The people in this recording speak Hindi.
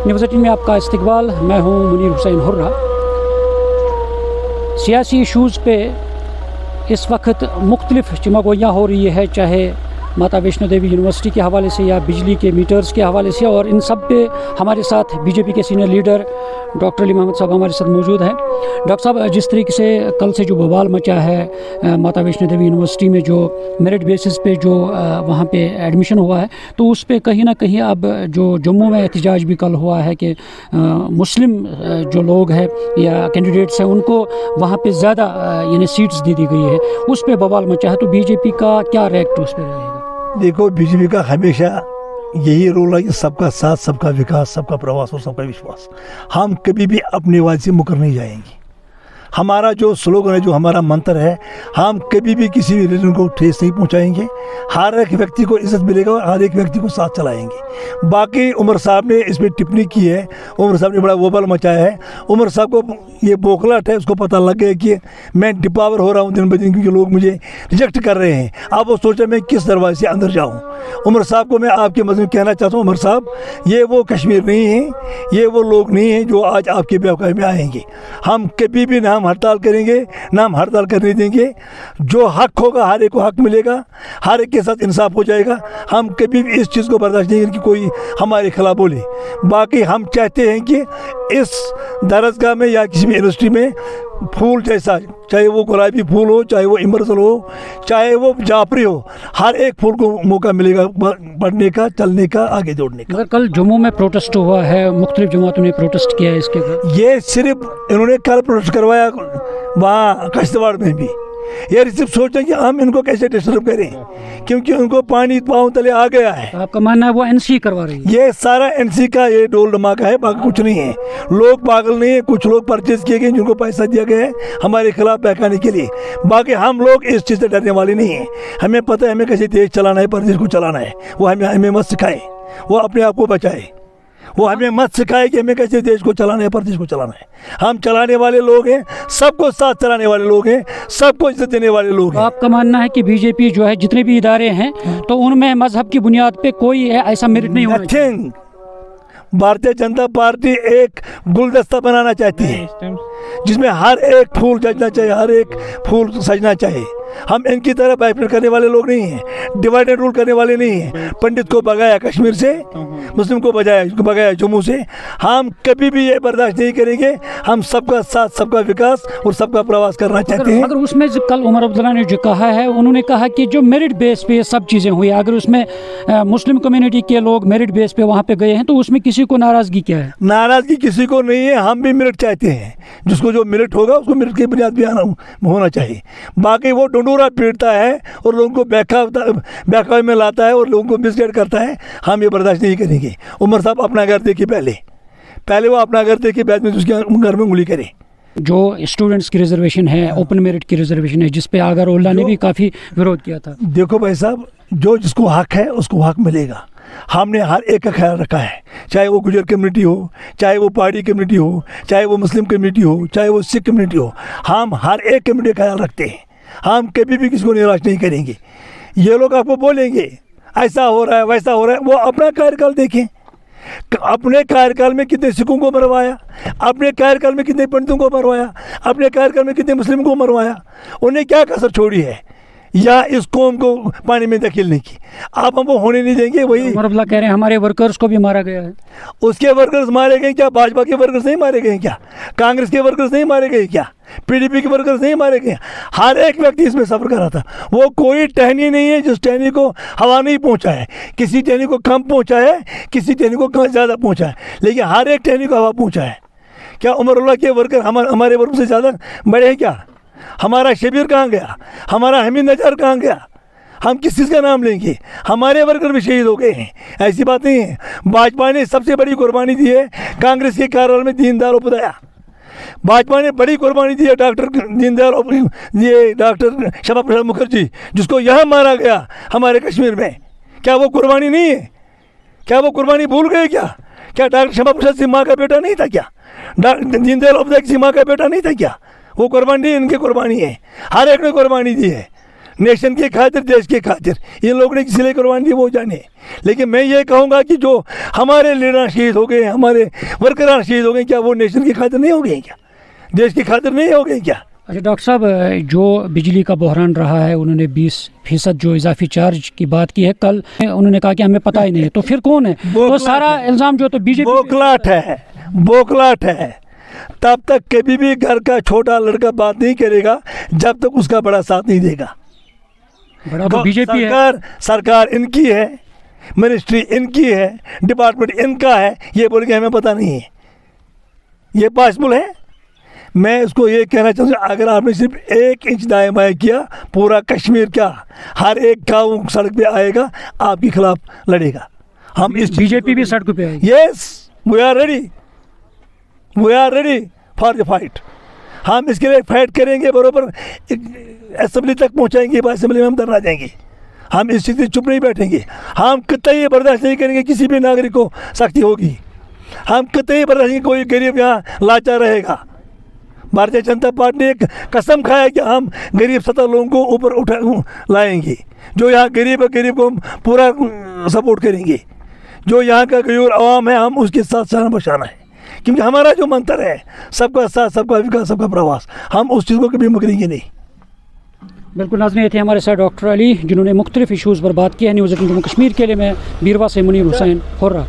न्यूज़ 18 में आपका इस्तकबाल। मैं हूं मुनीर हुसैन हुर्रा। सियासी इशूज़ पे इस वक्त मुख्तलिफ़ चिमागोइयाँ हो रही है, चाहे माता वैष्णो देवी यूनिवर्सिटी के हवाले से या बिजली के मीटर्स के हवाले से, और इन सब पे हमारे साथ बीजेपी के senior leader doctor Ali Mohammad साहब हमारे साथ मौजूद हैं। डॉक्टर साहब, जिस तरीके से कल से जो बवाल मचा है माता वैष्णो देवी यूनिवर्सिटी में, जो मेरिट बेसिस पे जो वहाँ पे एडमिशन हुआ है, तो उस पर कहीं ना कहीं अब जो जम्मू में एहतजाज भी कल हुआ है कि मुस्लिम जो लोग हैं या कैंडिडेट्स हैं उनको वहाँ पे ज़्यादा यानी सीट्स दे दी गई है, उस पर बवाल मचा है, तो बीजेपी का क्या रिएक्ट उस पर रहेगा? देखो, बीजेपी का हमेशा यही रोल है कि सबका साथ, सबका विकास, सबका प्रवास और सबका विश्वास। हम कभी भी अपनी आवाज़ से मुकर नहीं जाएंगे। हमारा जो स्लोगन है, जो हमारा मंत्र है, हम कभी भी किसी भी रिलीजन को ठेस नहीं पहुंचाएंगे। हर एक व्यक्ति को इज्जत मिलेगा और हर एक व्यक्ति को साथ चलाएंगे। बाकी उमर साहब ने इसमें टिप्पणी की है, उमर साहब ने बड़ा वोबल मचाया है। उमर साहब को ये बोखलाहट है, उसको पता लग गया कि मैं डिपावर हो रहा हूँ दिन ब दिन, क्योंकि लोग मुझे रिजेक्ट कर रहे हैं। अब वो सोचा मैं किस दरवाजे से अंदर जाऊँ। उमर साहब को मैं आपके मज़े में कहना चाहता हूँ, उमर साहब, ये वो कश्मीर नहीं है, ये वो लोग नहीं हैं जो आज आपके ब्याह में आएंगे। हम कभी भी ना हम हड़ताल करेंगे, ना हम हड़ताल करने देंगे। जो हक होगा हर एक को हक मिलेगा, हर एक के साथ इंसाफ हो जाएगा। हम कभी भी इस चीज़ को बर्दाश्त नहीं करेंगे कि कोई हमारे खिलाफ बोले। बाकी हम चाहते हैं कि इस दरसगाह में या किसी भी यूनिवर्सिटी में फूल जैसा, चाहे वो गुलाबी फूल हो, चाहे वो इमरसल हो, चाहे वो जाफरी हो, हर एक फूल को मौका मिलेगा बढ़ने का, चलने का, आगे दौड़ने का। अगर कल जम्मू में प्रोटेस्ट हुआ है, मुख्तलिफ जमातों ने प्रोटेस्ट किया है इसके बाद, ये सिर्फ इन्होंने कल प्रोटेस्ट करवाया वहाँ कश्तवाड़ में भी। ये सिर्फ सोचें कि हम इनको कैसे डिस्टर्ब करें, क्योंकि उनको पानी पाँव तले आ गया है। आपका मानना है वो एनसी करवा रही है? ये सारा एनसी का ये डोल धमाका है, बाकी कुछ नहीं है। लोग पागल नहीं है, कुछ लोग परचेज किए गए जिनको पैसा दिया गया है हमारे खिलाफ बहकाने के लिए। बाकी हम लोग इस चीज़ से डरने वाले नहीं हैं। हमें पता है हमें कैसे देश चलाना है, प्रदेश को चलाना है। वो हमें मत सिखाए, वो अपने आप को बचाए। वो हमें मत सिखाए कि हमें कैसे देश को चलाना है, प्रदेश को चलाना है। हम चलाने वाले लोग हैं, सबको साथ चलाने वाले लोग हैं, सबको इज्जत देने वाले लोग हैं। आपका मानना है कि बीजेपी जो है, जितने भी इदारे हैं, तो उनमें मजहब की बुनियाद पे कोई ऐसा मेरिट नहीं होना चाहिए? भारतीय जनता पार्टी एक गुलदस्ता बनाना चाहती है जिसमें हर एक फूल सजना चाहिए, हर एक फूल सजना चाहिए। हम इनकी तरह बाइफरेट करने वाले लोग नहीं हैं, डिवाइड एंड रूल करने वाले नहीं हैं। पंडित को भगाया कश्मीर से, मुस्लिम को भगाया जम्मू से। हम कभी भी ये बर्दाश्त नहीं करेंगे। हम सबका साथ, सबका विकास और सबका प्रवास करना चाहते हैं। अगर उसमें कल उमर अब्दुल्ला ने जो कहा है, उन्होंने कहा कि जो मेरिट बेस पे सब चीज़ें हुई, अगर उसमें मुस्लिम कम्युनिटी के लोग मेरिट बेस पे वहाँ पे गए हैं, तो उसमें किसी को नाराज़गी क्या है? नाराज़गी किसी को नहीं है। हम भी मेरिट चाहते हैं। जिसको जो मेरिट होगा उसको मेरिट की बुनियाद भी होना चाहिए। बाकी वो डंडोरा पीटता है और लोगों को बहकावे में लाता है और लोगों को मिसगाइड करता है, हम ये बर्दाश्त नहीं करेंगे। उमर साहब अपना घर देखिए, पहले वो अपना घर देखिए, बाद में उसके घर में उंगली करे। जो स्टूडेंट्स की रिजर्वेशन है, ओपन मेरिट की रिजर्वेशन है, जिस पे आगर उल्ला ने भी काफ़ी विरोध किया था। देखो भाई साहब, जो जिसको हक है उसको हक मिलेगा। हमने हर एक का ख्याल रखा है, चाहे वो गुजर कम्युनिटी हो, चाहे वो पहाड़ी कम्युनिटी हो, चाहे वो मुस्लिम कम्युनिटी हो, चाहे वो सिख कम्युनिटी हो। हम हर एक कम्युनिटी का ख्याल रखते हैं। हम कभी भी किसी को निराश नहीं करेंगे। ये लोग आपको बोलेंगे ऐसा हो रहा है, वैसा हो रहा है, वो अपना कार्यकाल देखें। अपने कार्यकाल में कितने सिखों को मरवाया, अपने कार्यकाल में कितने पंडितों को मरवाया, अपने कार्यकाल में कितने मुस्लिम को मरवाया। उन्हें क्या कसर छोड़ी है या इस कौम को पानी में धकेलने की? आप हमको होने नहीं देंगे। वही उमर अब्दुल्ला कह रहे हैं हमारे वर्कर्स को भी मारा गया है। उसके वर्कर्स मारे गए क्या? भाजपा के वर्कर्स नहीं मारे गए क्या? कांग्रेस के वर्कर्स नहीं मारे गए क्या? पीडीपी के वर्कर्स नहीं मारे गए? हर एक व्यक्ति इसमें सफ़र कर रहा था। वो कोई टहनी नहीं है जिस टहनी को हवा नहीं पहुंचा है। किसी टहनी को कम पहुंचा है, किसी टहनी को ज़्यादा पहुंचा है, लेकिन हर एक टहनी को हवा पहुंचा है। क्या उमरुल्लाह के वर्कर हमारे वर्कर से ज़्यादा बड़े हैं क्या? हमारा शबीर कहाँ गया? हमारा हमीद नजार कहाँ गया? हम किस चीज़ का नाम लेंगे? हमारे वर्कर भी शहीद हो गए हैं। ऐसी बात नहीं है। भाजपा ने सबसे बड़ी कुर्बानी दी है कांग्रेस के कार्यकाल में दीनदयाल उपाध्याय। भाजपा ने बड़ी कुर्बानी दी है डॉक्टर दीनदयाल, ये डॉक्टर श्यामा प्रसाद मुखर्जी, जिसको यहाँ मारा गया हमारे कश्मीर में। क्या वो कुर्बानी नहीं है? क्या वो कुर्बानी भूल गए क्या? क्या डॉक्टर श्यामा प्रसाद सिंह माँ का बेटा नहीं था क्या? दीनदयाल उपाध्याय की माँ का बेटा नहीं था क्या? वो कुर्बानी इनकी कुर्बानी है। हर एक ने कुर्बानी दी है। नेशन की खातिर, देश की खातिर। ये लोग ने किसी लिए कुर्बानी दी वो जाने, लेकिन मैं ये कहूँगा कि जो हमारे लीडर शहीद हो गए, हमारे वर्करान शहीद हो गए, क्या वो नेशन की खातिर नहीं हो गए? क्या देश की खातिर नहीं हो गए? क्या? अच्छा डॉक्टर साहब, जो बिजली का बहरान रहा है, उन्होंने 20% जो इजाफी चार्ज की बात की है, कल उन्होंने कहा कि हमें पता ही नहीं है, तो फिर कौन है? तो सारा इल्ज़ाम जो तो बीजेपी बोखलाट है। तब तक कभी भी घर का छोटा लड़का बात नहीं करेगा जब तक उसका बड़ा साथ नहीं देगा। बड़ा तो बीजेपी है, सरकार इनकी है, मिनिस्ट्री इनकी है, डिपार्टमेंट इनका है, ये बोल के हमें पता नहीं है, ये पॉसिबल है? मैं उसको ये कहना चाहूँगा, अगर आपने सिर्फ 1 इंच दाएं बाएं किया, पूरा कश्मीर क्या हर एक गाँव सड़क पे आएगा, आपके खिलाफ लड़ेगा। हम इस बीजेपी भी सड़क पे आएगी। Yes, we are ready for the fight. हम इसके लिए फाइट करेंगे, बरोबर असेंबली तक पहुँचाएंगे, असेंबली में हम धरना देंगे। हम इस चीज़ से चुप नहीं बैठेंगे। हम कतई बर्दाश्त नहीं करेंगे किसी भी नागरिक को सख्ती होगी। हम कतई बर्दाश्त नहीं, कोई गरीब यहाँ लाचार रहेगा। भारतीय जनता पार्टी ने एक कसम खाया कि हम गरीब 70 लोगों को ऊपर उठा लाएंगे। जो यहाँ गरीब है, गरीब को हम पूरा सपोर्ट करेंगे। जो यहाँ का गरीब आवाम है, हम उसके साथ शान बशाना है, क्योंकि हमारा जो मंत्र है सबका साथ, सबका विकास, सबका प्रवास, हम उस चीज़ को कभी मुकरेंगे नहीं। बिल्कुल नाज़रीन, ये थे हमारे साथ डॉक्टर अली, जिन्होंने मुख्तलिफ इशूज़ पर बात की है। न्यूज़ 18 जम्मू कश्मीर के लिए मैं बीरवा से मुनीर हुसैन हुर्रा।